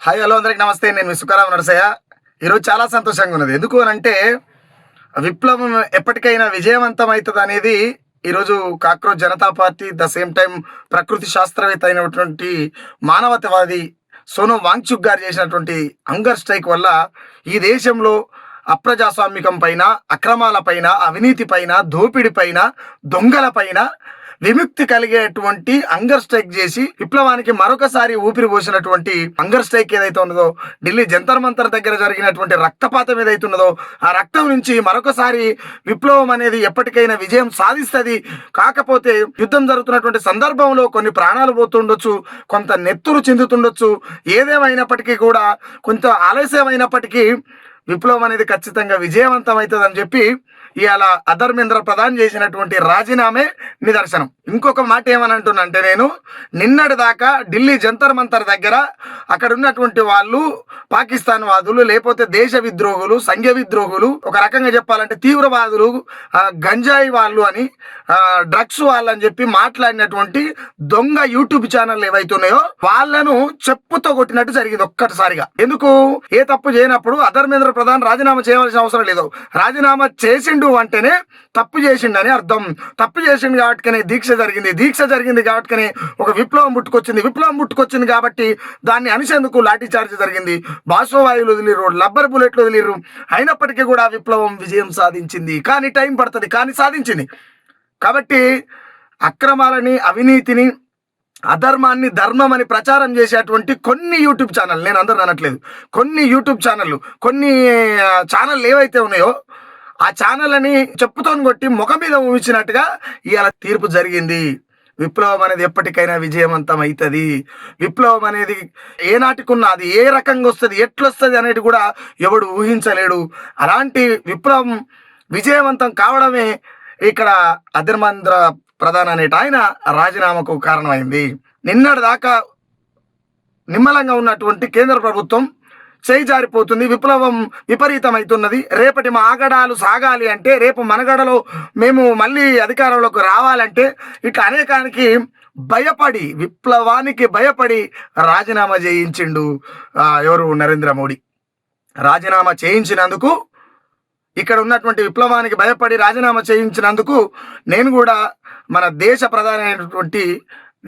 Hi hello అందరికి నమస్తే. నేను మీ సుఖరాం నరసయ్య. ఈరోజు చాలా సంతోషంగా ఉన్నది. ఎందుకు అనంటే విప్లవం ఎప్పటికైనా విజయవంతం అవుతుంది అనేది ఈరోజు cockroach Janata party the same time ప్రకృతి శాస్త్రవేత్త అయినటువంటి మానవతావాది సోనం వాంగ్చుక్ గారు చేసినటువంటి హంగర్ స్ట్రైక్ వల్ల ఈ దేశంలో అప్రజాస్వామికం పైన, అక్రమాల పైన, అవినీతి పైన, దోపిడి పైన, దొంగల పైన విముక్తి కలిగేటువంటి హంగర్ స్ట్రైక్ చేసి విప్లవానికి మరొకసారి ఊపిరి పోసినటువంటి హంగర్ స్ట్రైక్ ఏదైతే ఉన్నదో, ఢిల్లీ జంతర్ మంతర్ దగ్గర జరిగినటువంటి రక్తపాతం ఏదైతే ఉన్నదో, ఆ రక్తం నుంచి మరొకసారి విప్లవం అనేది ఎప్పటికైనా విజయం సాధిస్తుంది. కాకపోతే యుద్ధం జరుగుతున్నటువంటి సందర్భంలో కొన్ని ప్రాణాలు పోతుండొచ్చు, కొంత నెత్తురు చిందుతుండొచ్చు. ఏదేమైనప్పటికీ కూడా కొంత ఆలస్యమైనప్పటికీ విప్లవం అనేది ఖచ్చితంగా విజయవంతం అవుతుంది అని చెప్పి ఇవాళ ధర్మేంద్ర ప్రధాన్ చేసినటువంటి రాజీనామే నిదర్శనం. ఇంకొక మాట ఏమని అంటున్నంటే, నేను నిన్నటి దాకా ఢిల్లీ జంతర్ మంతర్ దగ్గర అక్కడ ఉన్నటువంటి వాళ్ళు పాకిస్తాన్ వాదులు, లేకపోతే దేశ విద్రోహులు, సంఘ విద్రోహులు, ఒక రకంగా చెప్పాలంటే తీవ్రవాదులు, గంజాయి వాళ్ళు అని, డ్రగ్స్ వాళ్ళని చెప్పి మాట్లాడినటువంటి దొంగ యూట్యూబ్ ఛానల్ ఏవైతే ఉన్నాయో వాళ్ళను చెప్పుతో కొట్టినట్టు జరిగింది ఒక్కటిసారిగా. ఎందుకు? ఏ తప్పు చేయనప్పుడు ధర్మేంద్ర ప్రధాన్ రాజీనామా చేయవలసిన అవసరం లేదు. రాజీనామా చేసిండు అంటేనే తప్పు చేసిండని అర్థం. తప్పు చేసిండు కాబట్టికనే దీక్ష జరిగింది కాబట్టికనే ఒక విప్లవం పుట్టుకొచ్చింది కాబట్టి దాన్ని అనిసేందుకు లాఠీ చార్జ్ జరిగింది, బాష్పవాయువులు వదిలిరు, రబ్బర్ బుల్లెట్లు వదిలిరు. అయినప్పటికీ కూడా విప్లవం విజయం సాధించింది. కానీ టైం పడుతుంది, కానీ సాధించింది. కాబట్టి అక్రమాలని, అవినీతిని, అధర్మాన్ని ధర్మం అని ప్రచారం చేసేటువంటి కొన్ని యూట్యూబ్ ఛానల్, నేను అందరూ అనట్లేదు, కొన్ని యూట్యూబ్ ఛానళ్ళు ఏవైతే ఉన్నాయో ఆ ఛానల్ అని చెప్పుతో కొట్టి ముఖం మీద ఊహించినట్టుగా ఇవాళ తీర్పు జరిగింది. విప్లవం అనేది ఎప్పటికైనా విజయవంతం అవుతుంది. విప్లవం అనేది ఏనాటికున్నా అది ఏ రకంగా వస్తుంది, ఎట్లొస్తుంది అనేది కూడా ఎవడు ఊహించలేడు. అలాంటి విప్లవం విజయవంతం కావడమే ఇక్కడ ధర్మేంద్ర ప్రధాన్ అనేట ఆయన రాజీనామాకు కారణమైంది. నిన్నటి దాకా నిమ్మలంగా ఉన్నటువంటి కేంద్ర ప్రభుత్వం చేయి జారిపోతుంది, విప్లవం విపరీతమవుతున్నది. రేపటి మా ఆగడాలు సాగాలి అంటే, రేపు మనగడలో మేము మళ్ళీ అధికారంలోకి రావాలంటే ఇట్లా అనేకానికి భయపడి, విప్లవానికి భయపడి రాజీనామా చేయించిండు ఎవరు? నరేంద్ర మోడీ. రాజీనామా చేయించినందుకు, ఇక్కడ ఉన్నటువంటి విప్లవానికి భయపడి రాజీనామా చేయించినందుకు నేను కూడా మన దేశ ప్రధాని అయినటువంటి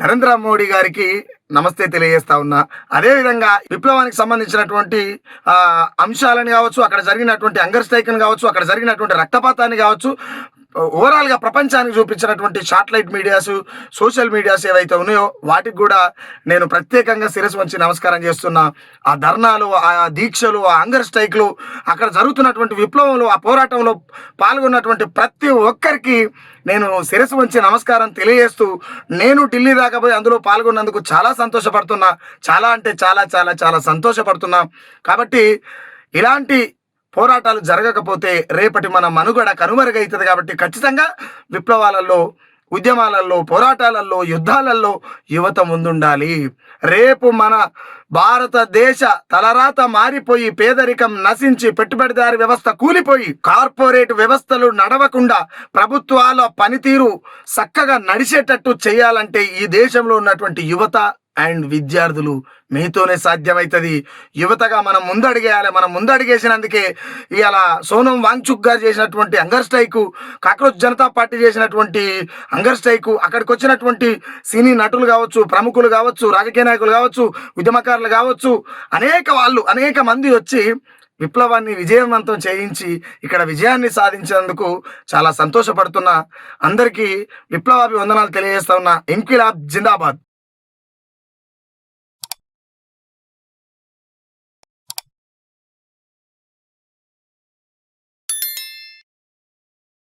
నరేంద్ర మోడీ గారికి నమస్తే తెలియజేస్తా ఉన్నా. అదేవిధంగా విప్లవానికి సంబంధించినటువంటి అంశాలని కావచ్చు, అక్కడ జరిగినటువంటి హంగర్ స్ట్రైక్ని కావచ్చు, అక్కడ జరిగినటువంటి రక్తపాతాన్ని కావచ్చు, ఓవరాల్గా ప్రపంచానికి చూపించినటువంటి శాటిలైట్ మీడియాస్, సోషల్ మీడియాస్ ఏవైతే ఉన్నాయో వాటికి కూడా నేను ప్రత్యేకంగా శిరస్సు వంచి నమస్కారం చేస్తున్నా. ఆ ధర్నాలు, ఆ దీక్షలు, ఆ హంగర్ స్ట్రైక్లు, అక్కడ జరుగుతున్నటువంటి విప్లవంలో, ఆ పోరాటంలో పాల్గొన్నటువంటి ప్రతి ఒక్కరికి నేను శిరస్సు వంచి నమస్కారం తెలియజేస్తూ, నేను ఢిల్లీ దాకా పోయి అందులో పాల్గొన్నందుకు చాలా సంతోషపడుతున్నా. చాలా అంటే చాలా చాలా చాలా సంతోషపడుతున్నా. కాబట్టి ఇలాంటి పోరాటాలు జరగకపోతే రేపటి మన మనుగడ కనుమరుగవుతుంది. కాబట్టి ఖచ్చితంగా విప్లవాలలో, ఉద్యమాలలో, పోరాటాలలో, యుద్ధాలలో యువత ముందుండాలి. రేపు మన భారతదేశ తలరాత మారిపోయి, పేదరికం నశించి, పెట్టుబడిదారి వ్యవస్థ కూలిపోయి, కార్పొరేట్ వ్యవస్థలు నడవకుండా ప్రభుత్వాల పనితీరు చక్కగా నడిచేటట్టు చేయాలంటే ఈ దేశంలో ఉన్నటువంటి యువత అండ్ విద్యార్థులు మీతోనే సాధ్యమవుతుంది. యువతగా మనం ముందడిగేయాలి. మనం ముందడిగేసినందుకే ఇవాళ సోనం వాంగ్చుక్ గారు చేసినటువంటి hunger strike, cockroach Janata party చేసినటువంటి హంగర్ స్ట్రైకు, అక్కడికి వచ్చినటువంటి సినీ నటులు కావచ్చు, ప్రముఖులు కావచ్చు, రాజకీయ నాయకులు కావచ్చు, ఉద్యమకారులు కావచ్చు, అనేక మంది వచ్చి విప్లవాన్ని విజయవంతం చేయించి ఇక్కడ విజయాన్ని సాధించినందుకు చాలా సంతోషపడుతున్నా. అందరికీ విప్లవాభివందనాలు తెలియజేస్తా ఉన్నా. ఇంక్విలాబ్ జిందాబాద్.